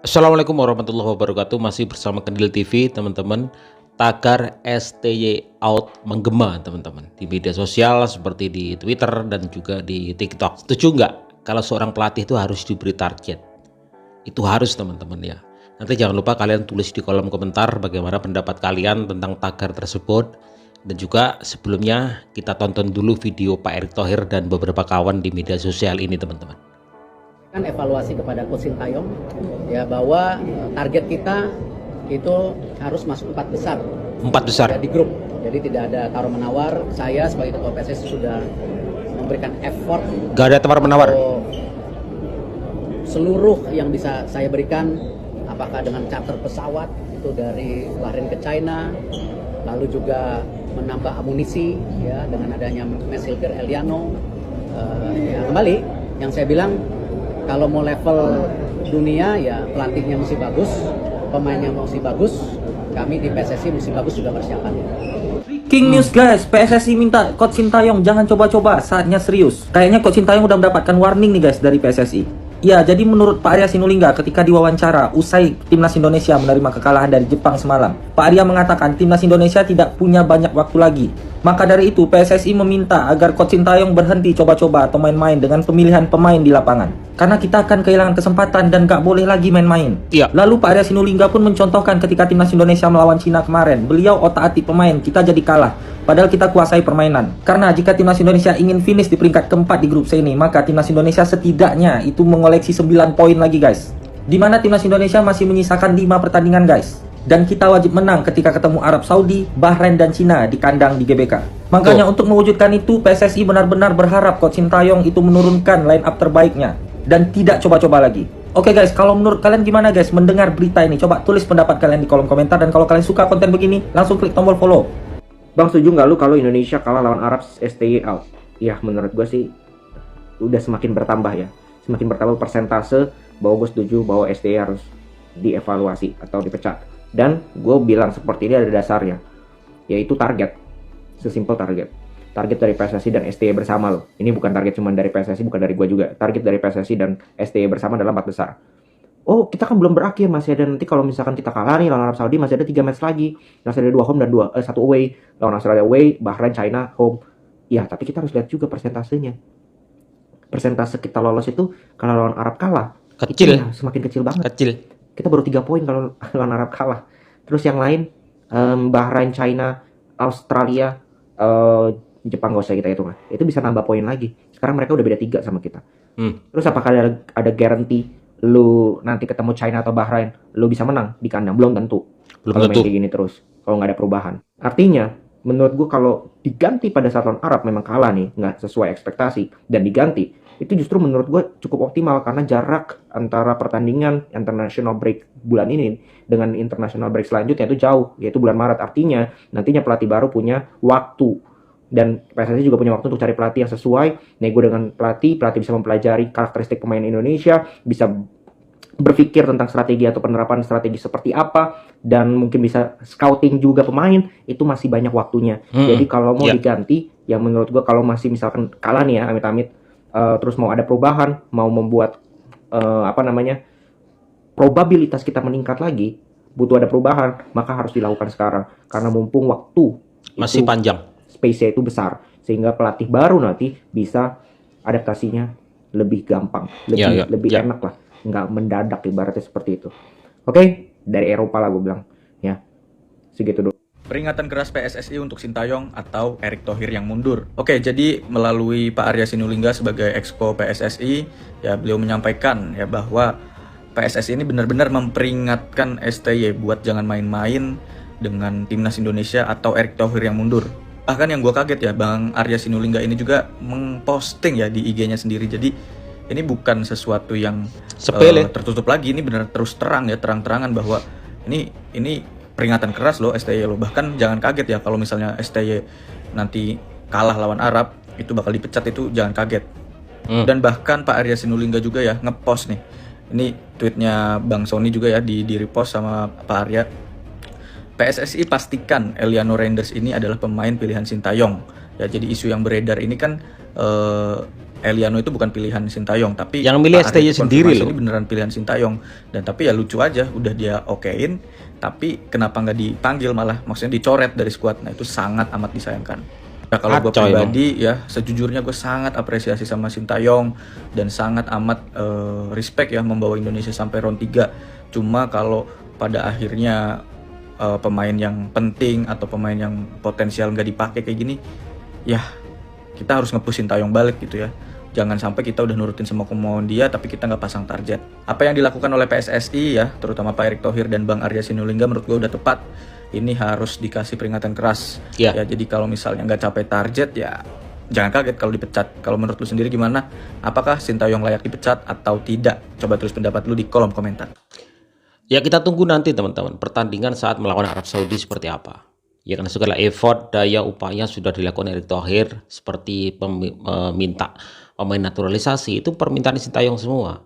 Assalamualaikum warahmatullahi wabarakatuh. Masih bersama Kendil TV, teman-teman. Tagar STY out menggema, teman-teman, di media sosial seperti di Twitter dan juga di TikTok. Setuju nggak kalau seorang pelatih itu harus diberi target? Itu harus, teman-teman, ya. Nanti jangan lupa kalian tulis di kolom komentar bagaimana pendapat kalian tentang tagar tersebut. Dan juga sebelumnya kita tonton dulu video Pak Erick Thohir dan beberapa kawan di media sosial ini, teman-teman. Kan evaluasi kepada Coach Sintayong ya, bahwa target kita itu harus masuk 4 besar. 4 besar ya, di grup. Jadi tidak ada tawar menawar. Saya sebagai ketua PSSI sudah memberikan effort. Gak ada tawar menawar. Seluruh yang bisa saya berikan, apakah dengan charter pesawat itu dari Bahrain ke China, lalu juga menambah amunisi ya dengan adanya Mesilker Eliano. Ya kembali yang saya bilang, kalau mau level dunia ya pelatihnya mesti bagus, pemainnya mesti bagus, kami di PSSI mesti bagus juga persiapannya. Breaking news guys, PSSI minta Coach Sintayong jangan coba-coba, saatnya serius. Kayaknya Coach Sintayong udah mendapatkan warning nih guys dari PSSI. Ya, jadi menurut Pak Arya Sinulinga ketika diwawancara usai Timnas Indonesia menerima kekalahan dari Jepang semalam, Pak Arya mengatakan Timnas Indonesia tidak punya banyak waktu lagi. Maka dari itu PSSI meminta agar Coach Sintayong berhenti coba-coba atau main-main dengan pemilihan pemain di lapangan. Karena kita akan kehilangan kesempatan dan gak boleh lagi main-main. Iya. Lalu Pak Arya Sinulinga pun mencontohkan ketika Timnas Indonesia melawan Cina kemarin, beliau otak-atik pemain, kita jadi kalah. Padahal kita kuasai permainan. Karena jika Timnas Indonesia ingin finish di peringkat keempat di grup C ini, maka Timnas Indonesia setidaknya itu mengoleksi 9 poin lagi guys. Dimana Timnas Indonesia masih menyisakan 5 pertandingan guys. Dan kita wajib menang ketika ketemu Arab Saudi, Bahrain dan Cina di kandang di GBK. Makanya untuk mewujudkan itu, PSSI benar-benar berharap Coach Sintayong itu menurunkan line up terbaiknya dan tidak coba-coba lagi. Oke guys, kalau menurut kalian gimana guys mendengar berita ini? Coba tulis pendapat kalian di kolom komentar, dan kalau kalian suka konten begini, langsung klik tombol follow. Bang, setuju nggak lu kalau Indonesia kalah lawan Arab STY out? Ya menurut gue sih udah semakin bertambah ya. Semakin bertambah persentase bahwa gue setuju bahwa STY harus dievaluasi atau dipecat. Dan gue bilang seperti ini ada dasarnya, yaitu target. Sesimpel target. Target dari PSSI dan STY bersama loh. Ini bukan target cuma dari PSSI, bukan dari gue juga. Target dari PSSI dan STY bersama adalah 4 besar. Oh, kita kan belum berakhir, masih ada nanti kalau misalkan kita kalah nih lawan Arab Saudi, masih ada 3 match lagi. Masih ada 2 home dan 1 away. Lawan Australia away, Bahrain, China home. Ya, tapi kita harus lihat juga persentasenya. Persentase kita lolos itu kalau lawan Arab kalah Kecil. ya, semakin kecil banget. Kecil. Kita baru 3 poin kalau lawan Arab kalah. Terus yang lain Bahrain, China, Australia, Jepang gak usah kita hitung lah. Itu bisa nambah poin lagi. Sekarang mereka udah beda 3 sama kita. Terus apakah ada guarantee lu nanti ketemu China atau Bahrain lu bisa menang di kandang? Belum tentu. Kalau main kayak gini terus, kalau nggak ada perubahan. Artinya menurut gua kalau diganti pada saat lawan Arab memang kalah nih, nggak sesuai ekspektasi dan diganti, itu justru menurut gua cukup optimal karena jarak antara pertandingan international break bulan ini dengan international break selanjutnya itu jauh, yaitu bulan Maret. Artinya nantinya pelatih baru punya waktu, dan PSSI juga punya waktu untuk cari pelatih yang sesuai, nego dengan pelatih bisa mempelajari karakteristik pemain Indonesia, bisa berpikir tentang strategi atau penerapan strategi seperti apa, dan mungkin bisa scouting juga pemain. Itu masih banyak waktunya. Jadi kalau mau diganti, yang menurut gua kalau masih misalkan kalah nih ya, amit-amit, terus mau ada perubahan, mau membuat probabilitas kita meningkat lagi, butuh ada perubahan, maka harus dilakukan sekarang karena mumpung waktu Masih itu, panjang. space-nya itu besar, sehingga pelatih baru nanti bisa adaptasinya lebih gampang, lebih enak lah, nggak mendadak ibaratnya seperti itu. Oke, dari Eropa lah gue bilang ya, segitu dulu. Peringatan keras PSSI untuk Sintayong atau Erick Thohir yang mundur. Oke, jadi melalui Pak Arya Sinulinga sebagai Exco PSSI, ya beliau menyampaikan ya bahwa PSSI ini benar-benar memperingatkan STY buat jangan main-main dengan Timnas Indonesia atau Erick Thohir yang mundur. Bahkan yang gue kaget ya, Bang Arya Sinulinga ini juga mengposting ya di IG-nya sendiri. Jadi ini bukan sesuatu yang sepele, tertutup lagi. Ini benar terus terang ya, terang-terangan bahwa ini peringatan keras loh STY loh. Bahkan jangan kaget ya kalau misalnya STY nanti kalah lawan Arab, itu bakal dipecat, itu jangan kaget. Dan bahkan Pak Arya Sinulinga juga ya ngepost nih. Ini tweetnya Bang Sony juga ya di repost sama Pak Arya. PSSI pastikan Eliano Reinders ini adalah pemain pilihan Sintayong. Ya, jadi isu yang beredar ini kan Eliano itu bukan pilihan Sintayong, tapi Yang milih Pak STY Arya sendiri konfirmasi loh. ini beneran pilihan Sintayong. Dan tapi ya lucu aja, udah dia okein, tapi kenapa nggak dipanggil, malah maksudnya dicoret dari skuad. Nah itu sangat amat disayangkan. Nah kalau gue Kacau pribadi ya, sejujurnya gue sangat apresiasi sama Sintayong dan sangat amat respect ya membawa Indonesia sampai round 3. Cuma kalau pada akhirnya pemain yang penting atau pemain yang potensial nggak dipakai kayak gini, ya kita harus nge-push Sintayong balik gitu ya. Jangan sampai kita udah nurutin semua kemauan dia tapi kita nggak pasang target. Apa yang dilakukan oleh PSSI ya, terutama Pak Erick Thohir dan Bang Arya Sinulinga, menurut gue udah tepat. Ini harus dikasih peringatan keras. Ya. Ya jadi kalau misalnya nggak capai target ya jangan kaget kalau dipecat. Kalau menurut lu sendiri gimana? Apakah Sintayong layak dipecat atau tidak? Coba tulis pendapat lu di kolom komentar. Ya kita tunggu nanti teman-teman, pertandingan saat melawan Arab Saudi seperti apa. Ya karena segala effort, daya, upaya sudah dilakukan Erick Thohir seperti meminta pemain naturalisasi, itu permintaan Sintayong semua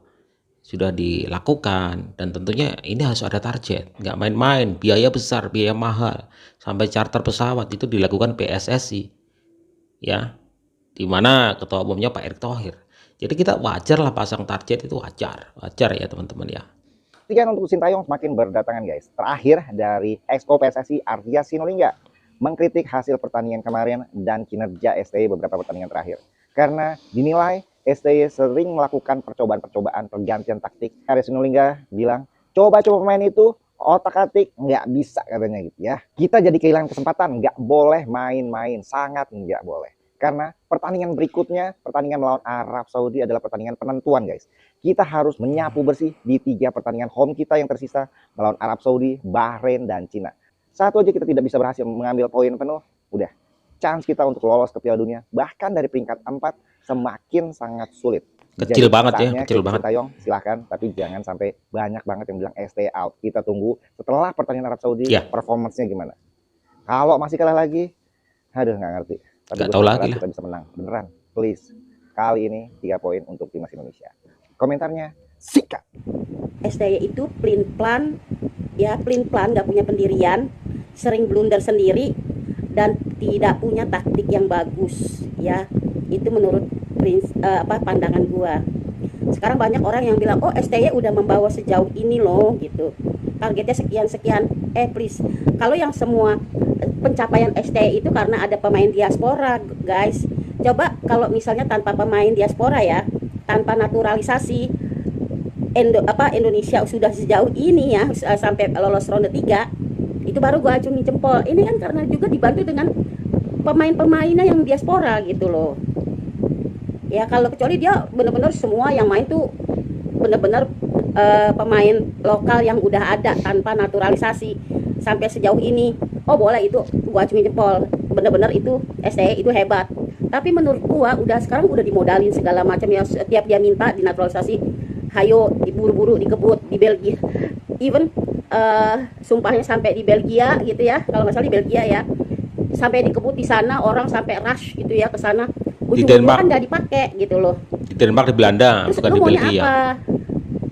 sudah dilakukan, dan tentunya ini harus ada target, nggak main-main, biaya besar, biaya mahal, sampai charter pesawat itu dilakukan PSSI ya, dimana ketua umumnya Pak Erick Thohir. Jadi kita wajar lah pasang target, itu wajar ya teman-teman ya. Pastikan untuk Sintayong semakin berdatangan guys. Terakhir dari Exco PSSI Arya Sinulinga mengkritik hasil pertandingan kemarin dan kinerja STY beberapa pertandingan terakhir. Karena dinilai STY sering melakukan percobaan-percobaan pergantian taktik. Arya Sinulinga bilang, coba-coba pemain itu otak-atik nggak bisa katanya gitu ya. Kita jadi kehilangan kesempatan, nggak boleh main-main, sangat nggak boleh. Karena pertandingan berikutnya, pertandingan melawan Arab Saudi adalah pertandingan penentuan guys. Kita harus menyapu bersih di 3 pertandingan home kita yang tersisa melawan Arab Saudi, Bahrain, dan Cina. Satu aja kita tidak bisa berhasil mengambil poin penuh, udah. Chance kita untuk lolos ke Piala Dunia, bahkan dari peringkat 4, semakin sangat sulit. Kecil Jadi banget ya, saatnya kecil kritik banget. Sintayong, silahkan, tapi jangan sampai banyak banget yang bilang stay out. Kita tunggu setelah pertandingan Arab Saudi, Ya. performance-nya gimana. Kalau masih kalah lagi, aduh nggak ngerti. Tapi Nggak gue tahu berharap lagi lah. kita bisa menang, beneran. Please, kali ini 3 poin untuk timnas Indonesia. Komentarnya, sikat. STY itu plan nggak punya pendirian, sering blunder sendiri dan tidak punya taktik yang bagus ya. Itu menurut pandangan gua. Sekarang banyak orang yang bilang, oh STY udah membawa sejauh ini loh gitu, targetnya sekian. Please, kalau yang semua pencapaian STY itu karena ada pemain diaspora guys. Coba kalau misalnya tanpa pemain diaspora ya, tanpa naturalisasi, Indonesia sudah sejauh ini ya, sampai lolos ronde 3, itu baru gua acungi jempol. Ini kan karena juga dibantu dengan pemain-pemainnya yang diaspora gitu loh ya. Kalau kecuali dia benar-benar semua yang main tuh benar-benar pemain lokal yang udah ada tanpa naturalisasi sampai sejauh ini, oh boleh, itu gua acungi jempol, benar-benar itu STY itu hebat. Tapi menurut gua sekarang udah dimodalin segala macam ya. Setiap dia minta dinaturalisasi, hayo diburu-buru, dikebut di Belgia, even sumpahnya sampai di Belgia gitu ya, kalau nggak salah di Belgia ya, sampai dikebut di sana, orang sampai rush gitu ya ke sana. Ujung-ujungnya Denmark. kan nggak dipakai gitu loh. Di Denmark, di Belanda, Terus bukan lu di maunya Belgia. apa?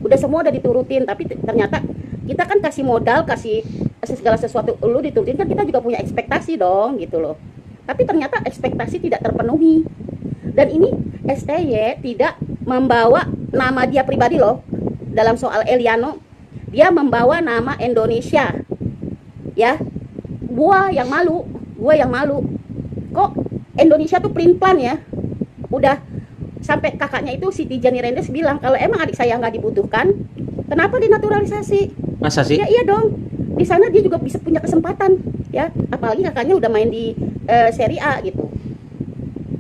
Udah semua udah diturutin, tapi ternyata kita kan kasih modal, kasih segala sesuatu lu diturutin, kan kita juga punya ekspektasi dong gitu loh. Tapi ternyata ekspektasi tidak terpenuhi. Dan ini STY tidak membawa nama dia pribadi loh. Dalam soal Eliano, dia membawa nama Indonesia. Ya. Gua yang malu. Kok Indonesia tuh pelin-pelan ya. Udah sampai kakaknya itu Siti Jani Rendes bilang, kalau emang adik saya nggak dibutuhkan, kenapa dinaturalisasi? Masa sih? Ya iya dong. Di sana dia juga bisa punya kesempatan ya. Apalagi kakaknya udah main di Serie A gitu.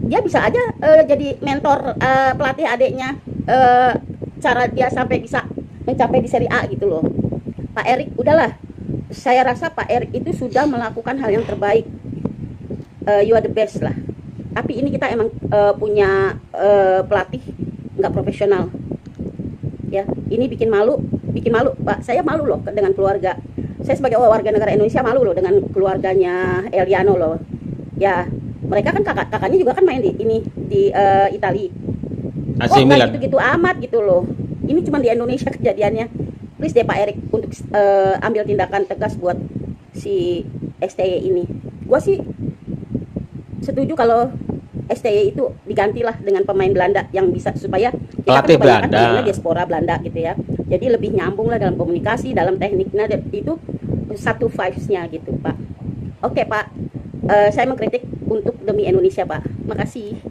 Dia bisa aja jadi mentor pelatih adiknya, cara dia sampai bisa mencapai di Serie A gitu loh. Pak Erick, udahlah. Saya rasa Pak Erick itu sudah melakukan hal yang terbaik. You are the best lah. Tapi ini kita emang punya pelatih nggak profesional. Ya, ini bikin malu, Pak. Saya malu loh dengan keluarga. Saya sebagai warga negara Indonesia malu loh dengan keluarganya Eliano loh. Ya, mereka kan kakaknya juga kan main di Italia. AC Oh, Milan. nggak gitu-gitu amat gitu loh. Ini cuma di Indonesia kejadiannya. Please deh Pak Erick untuk ambil tindakan tegas buat si STY ini. Gua sih setuju kalau STY itu digantilah dengan pemain Belanda yang bisa, supaya kita Pelatih kan kebanyakan Belanda. pemainnya diaspora Belanda gitu ya. Jadi lebih nyambung lah dalam komunikasi, dalam tekniknya, dan itu satu vibes-nya gitu Pak. Oke Pak, saya mengkritik untuk demi Indonesia Pak. Makasih.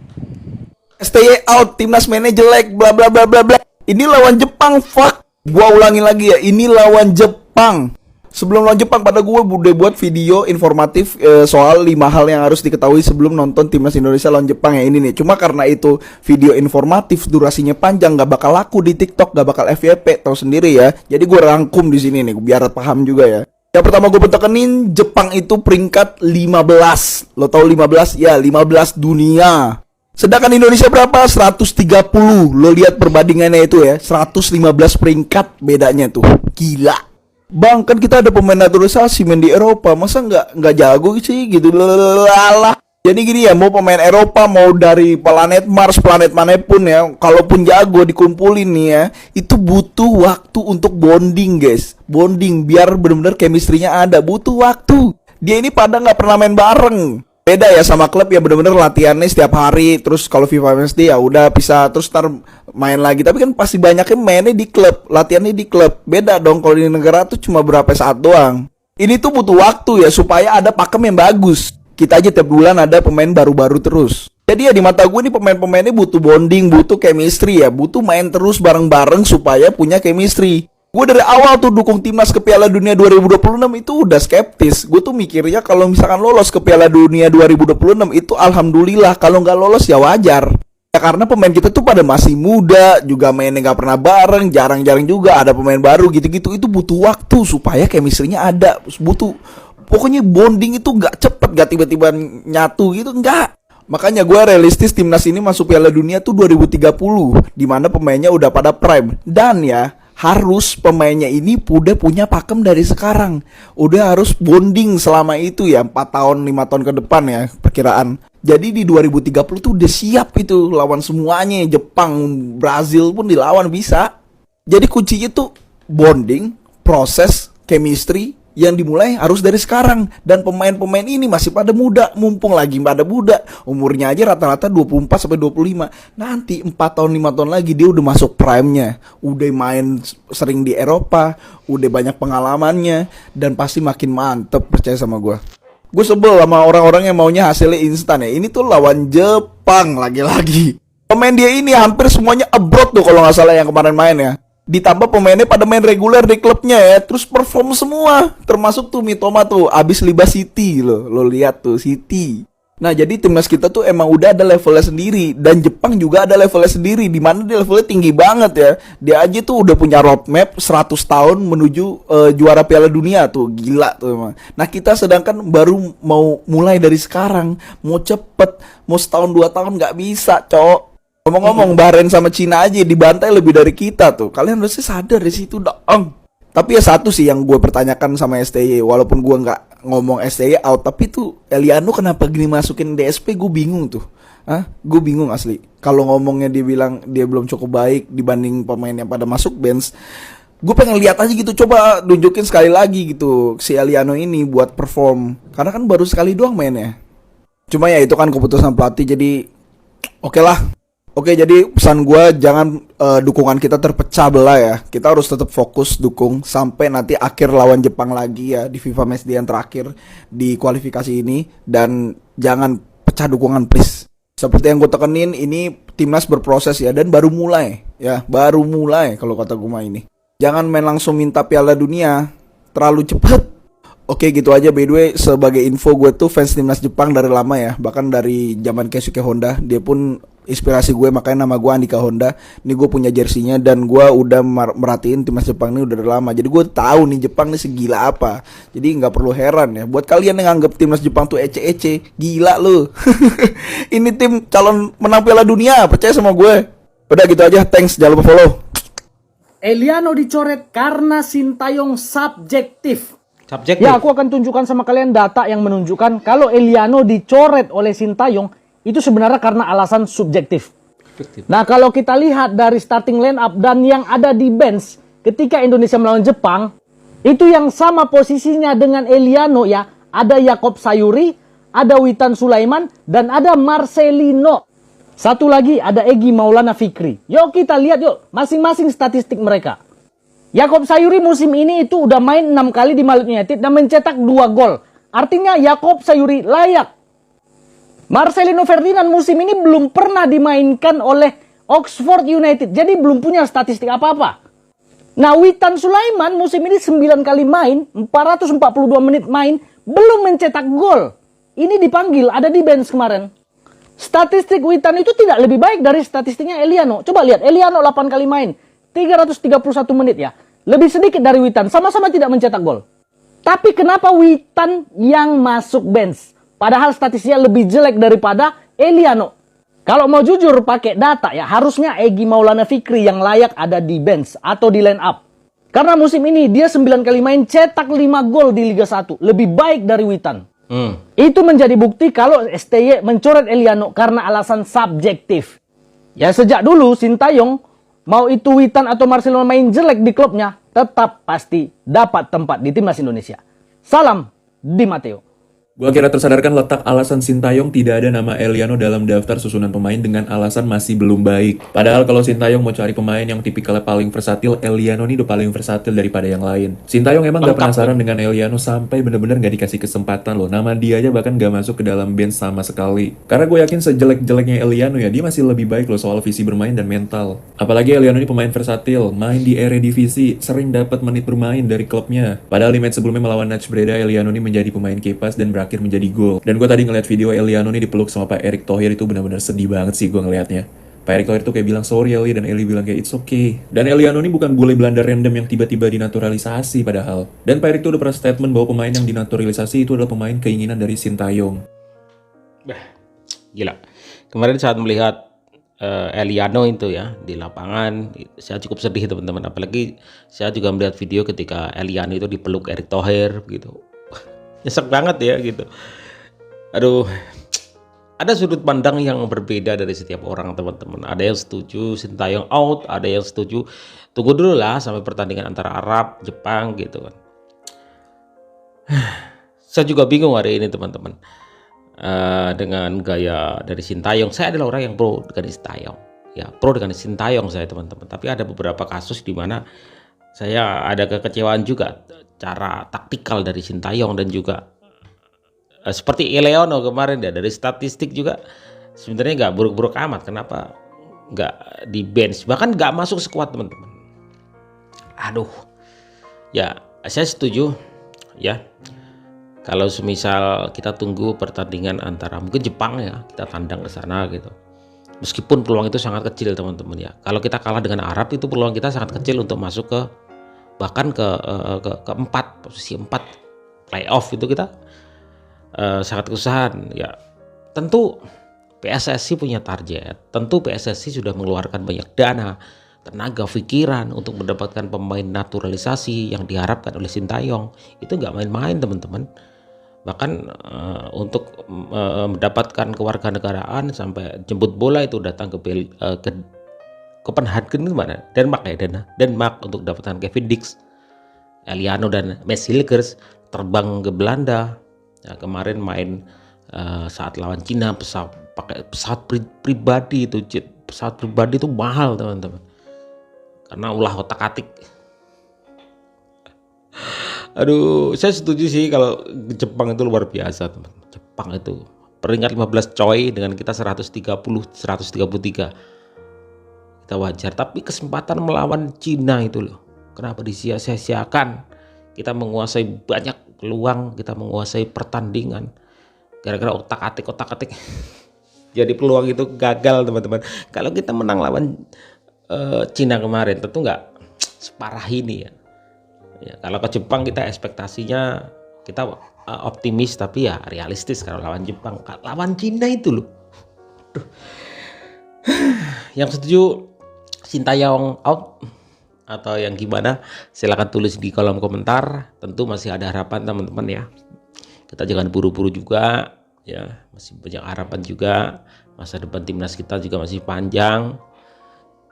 STY out, timnas mainnya jelek, bla bla bla bla bla. Ini lawan Jepang, fuck. Gua ulangi lagi ya, ini lawan Jepang. Sebelum lawan Jepang, pada gue udah buat video informatif soal 5 hal yang harus diketahui sebelum nonton timnas Indonesia lawan Jepang ya ini nih. Cuma karena itu video informatif, durasinya panjang, gak bakal laku di TikTok, gak bakal FYP, tahu sendiri ya. Jadi gue rangkum di sini nih, biar paham juga ya. Yang pertama gue tekenin, Jepang itu peringkat 15. Lo tau 15? Ya, 15 dunia. Sedangkan Indonesia berapa? 130. Lo lihat perbandingannya itu ya, 115 peringkat bedanya tuh. Gila. Bang, kan kita ada pemain naturalisasi main di Eropa, masa nggak jago sih gitu. Lalah. Jadi gini ya, mau pemain Eropa, mau dari planet Mars, planet manapun ya, kalaupun jago dikumpulin nih ya, itu butuh waktu untuk bonding guys. Bonding biar benar-benar chemistry-nya ada, butuh waktu. Dia ini pada nggak pernah main bareng. Beda ya sama klub ya, bener-bener latihannya setiap hari. Terus kalau FIFA MSD ya udah bisa terus ntar main lagi. Tapi kan pasti banyaknya mainnya di klub, latihannya di klub. Beda dong kalau di negara tuh cuma berapa saat doang. Ini tuh butuh waktu ya supaya ada pakem yang bagus. Kita aja tiap bulan ada pemain baru-baru terus. Jadi ya di mata gue nih pemain-pemainnya butuh bonding, butuh chemistry ya, butuh main terus bareng-bareng supaya punya chemistry. Gue dari awal tuh dukung timnas ke Piala Dunia 2026 itu udah skeptis. Gue tuh mikirnya kalau misalkan lolos ke Piala Dunia 2026 itu alhamdulillah. Kalau nggak lolos ya wajar. Ya karena pemain kita tuh pada masih muda, juga mainnya nggak pernah bareng, jarang-jarang juga ada pemain baru gitu-gitu. Itu butuh waktu supaya chemistry-nya ada. Butuh, pokoknya bonding itu nggak cepet, nggak tiba-tiba nyatu gitu, nggak. Makanya gue realistis timnas ini masuk Piala Dunia tuh 2030, dimana pemainnya udah pada prime. Dan ya harus pemainnya ini udah punya pakem dari sekarang. Udah harus bonding selama itu ya, 4 tahun 5 tahun ke depan ya perkiraan. Jadi di 2030 tuh udah siap itu lawan semuanya. Jepang, Brazil pun dilawan bisa. Jadi kuncinya tuh bonding, proses, chemistry yang dimulai harus dari sekarang. Dan pemain-pemain ini masih pada muda, mumpung lagi pada muda. Umurnya aja rata-rata 24 sampai 25. Nanti 4 tahun 5 tahun lagi dia udah masuk prime-nya. Udah main sering di Eropa, udah banyak pengalamannya, dan pasti makin mantep, percaya sama gue. Gue sebel sama orang-orang yang maunya hasilnya instan ya. Ini tuh lawan Jepang lagi-lagi. Pemain dia ini hampir semuanya abroad tuh kalau nggak salah yang kemarin main ya. Ditambah pemainnya pada main reguler di klubnya ya, terus perform semua. Termasuk tuh Mitoma tuh abis libas City loh. Lo lihat tuh City. Nah jadi timnas kita tuh emang udah ada levelnya sendiri. Dan Jepang juga ada levelnya sendiri, dimana dia levelnya tinggi banget ya. Dia aja tuh udah punya roadmap 100 tahun menuju juara Piala Dunia tuh. Gila tuh emang. Nah kita sedangkan baru mau mulai dari sekarang. Mau cepet, mau setahun 2 tahun gak bisa cowok. Ngomong-ngomong, Bahrain sama Cina aja dibantai lebih dari kita tuh. Kalian harusnya sadar di situ dong. Tapi ya satu sih yang gue pertanyakan sama STY, walaupun gue nggak ngomong STY out, tapi tuh Eliano kenapa gini masukin DSP, gue bingung tuh. Gue bingung asli. Kalau ngomongnya dia bilang dia belum cukup baik dibanding pemain yang pada masuk bench. Gue pengen lihat aja gitu, coba tunjukin sekali lagi gitu si Eliano ini buat perform. Karena kan baru sekali doang mainnya. Cuma ya itu kan keputusan pelatih, jadi oke lah. Oke, jadi pesan gue jangan dukungan kita terpecah belah ya. Kita harus tetap fokus dukung sampai nanti akhir lawan Jepang lagi ya di FIFA Matchday yang terakhir di kualifikasi ini. Dan jangan pecah dukungan please. Seperti yang gue tekenin, ini timnas berproses ya, dan baru mulai ya, baru mulai kalau kata gue mah ini. Jangan main langsung minta Piala Dunia, terlalu cepet. Oke gitu aja, by the way sebagai info gue tuh fans timnas Jepang dari lama ya. Bahkan dari zaman Keisuke Honda, dia pun inspirasi gue, makanya nama gue Andika Honda. Ini gue punya jersinya dan gue udah merhatiin timnas Jepang ini udah dari lama. Jadi gue tahu nih Jepang nih segila apa. Jadi nggak perlu heran ya. Buat kalian yang nganggap timnas Jepang tuh ece-ece, gila lu. Ini tim calon menang Piala Dunia, percaya sama gue. Udah gitu aja, thanks, jangan lupa follow. Eliano dicoret karena Sintayong subjektif. Subjektif. Ya, aku akan tunjukkan sama kalian data yang menunjukkan kalau Eliano dicoret oleh Sintayong itu sebenarnya karena alasan subjektif. Nah, kalau kita lihat dari starting line up dan yang ada di bench ketika Indonesia melawan Jepang, itu yang sama posisinya dengan Eliano ya. Ada Yakob Sayuri, ada Witan Sulaiman, dan ada Marcelino. Satu lagi ada Egy Maulana Fikri. Yuk kita lihat yuk masing-masing statistik mereka. Yaakob Sayuri musim ini itu udah main 6 kali di Malang United dan mencetak 2 gol. Artinya Yaakob Sayuri layak. Marcelino Ferdinand musim ini belum pernah dimainkan oleh Oxford United. Jadi belum punya statistik apa-apa. Nah, Witan Sulaiman musim ini 9 kali main, 442 menit main, belum mencetak gol. Ini dipanggil, ada di bench kemarin. Statistik Witan itu tidak lebih baik dari statistiknya Eliano. Coba lihat, Eliano 8 kali main, 331 menit ya. Lebih sedikit dari Witan, sama-sama tidak mencetak gol. Tapi kenapa Witan yang masuk bench? Padahal statistiknya lebih jelek daripada Eliano. Kalau mau jujur pakai data ya, harusnya Egy Maulana Fikri yang layak ada di bench atau di line up. Karena musim ini dia 9 kali main cetak 5 gol di Liga 1. Lebih baik dari Witan. Itu menjadi bukti kalau STY mencoret Eliano karena alasan subjektif. Ya sejak dulu Sintayong, mau itu Witan atau Marcelino main jelek di klubnya, tetap pasti dapat tempat di timnas Indonesia. Salam Di Matteo. Gua kira tersadarkan letak alasan Sintayong tidak ada nama Eliano dalam daftar susunan pemain dengan alasan masih belum baik. Padahal kalau Sintayong mau cari pemain yang tipikalnya paling versatil, Eliano ini udah paling versatil daripada yang lain. Sintayong emang gak penasaran dengan Eliano sampai bener-bener gak dikasih kesempatan loh. Nama dia aja bahkan gak masuk ke dalam bench sama sekali. Karena gue yakin sejelek-jeleknya Eliano ya, dia masih lebih baik loh soal visi bermain dan mental. Apalagi Eliano ini pemain versatil, main di Eredivisie, sering dapat menit bermain dari klubnya. Padahal di match sebelumnya melawan Nats Breda, Eliano ini menjadi pemain kipas dan berakhir menjadi gol. Dan gue tadi ngeliat video Eliano nih dipeluk sama Pak Erick Thohir, itu benar-benar sedih banget sih gue ngeliatnya. Pak Erick Thohir tuh kayak bilang sorry Eli, dan Eli bilang kayak it's okay. Dan Eliano ini bukan bule Belanda random yang tiba-tiba dinaturalisasi padahal. Dan Pak Erick tuh udah pernah statement bahwa pemain yang dinaturalisasi itu adalah pemain keinginan dari Sintayong. Gila. Kemarin saat melihat Eliano itu ya di lapangan, saya cukup sedih teman-teman. Apalagi saya juga melihat video ketika Eliano itu dipeluk Erick Thohir gitu. Nyesek banget ya gitu. Aduh, ada sudut pandang yang berbeda dari setiap orang teman-teman. Ada yang setuju Sintayong out, ada yang setuju tunggu dulu lah sampai pertandingan antara Arab, Jepang gitu kan. Saya juga bingung hari ini teman-teman. Dengan gaya dari Sintayong, saya adalah orang yang pro dengan Sintayong. Ya, pro dengan Sintayong saya teman-teman. Tapi ada beberapa kasus di mana saya ada kekecewaan juga cara taktikal dari Sintayong, dan juga seperti Eliano kemarin ya, dari statistik juga sebenarnya nggak buruk-buruk amat. Kenapa nggak di bench, bahkan nggak masuk skuad teman-teman. Aduh ya, saya setuju ya kalau semisal kita tunggu pertandingan antara mungkin Jepang ya, kita tandang ke sana gitu. Meskipun peluang itu sangat kecil teman-teman ya. Kalau kita kalah dengan Arab itu peluang kita sangat kecil untuk masuk ke bahkan ke posisi 4 playoff itu kita sangat kesusahan ya. Tentu PSSI punya target, tentu PSSI sudah mengeluarkan banyak dana, tenaga, pikiran untuk mendapatkan pemain naturalisasi yang diharapkan oleh Sintayong. Itu nggak main-main teman-teman. Bahkan untuk mendapatkan kewarganegaraan sampai jemput bola itu datang ke Copenhagen itu mana? Denmark ya, Denmark untuk dapatkan Kevin Dix, Eliano dan Mads Hilgers, terbang ke Belanda. Ya, kemarin main saat lawan Cina pakai pesawat pribadi itu, pesawat pribadi itu mahal teman-teman. Karena ulah otak-atik. Aduh, saya setuju sih kalau Jepang itu luar biasa teman-teman. Jepang itu peringkat 15 coy dengan kita 133. Kita wajar, tapi kesempatan melawan Cina itu loh, kenapa disia-siakan? Kita menguasai banyak peluang, kita menguasai pertandingan, gara-gara otak-atik jadi peluang itu gagal teman-teman. Kalau kita menang lawan Cina kemarin tentu nggak separah ini ya. Kalau ke Jepang kita ekspektasinya kita optimis, tapi ya realistis. Kalau lawan Jepang, lawan Cina itu loh. Yang setuju Sintayong out atau yang gimana, silahkan tulis di kolom komentar. Tentu masih ada harapan teman-teman ya. Kita jangan buru-buru juga ya, masih banyak harapan juga. Masa depan timnas kita juga masih panjang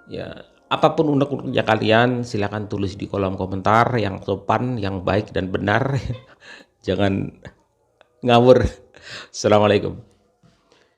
ya. Apapun unek-uneknya kalian, silahkan tulis di kolom komentar yang sopan, yang baik dan benar. Jangan ngawur. Assalamualaikum.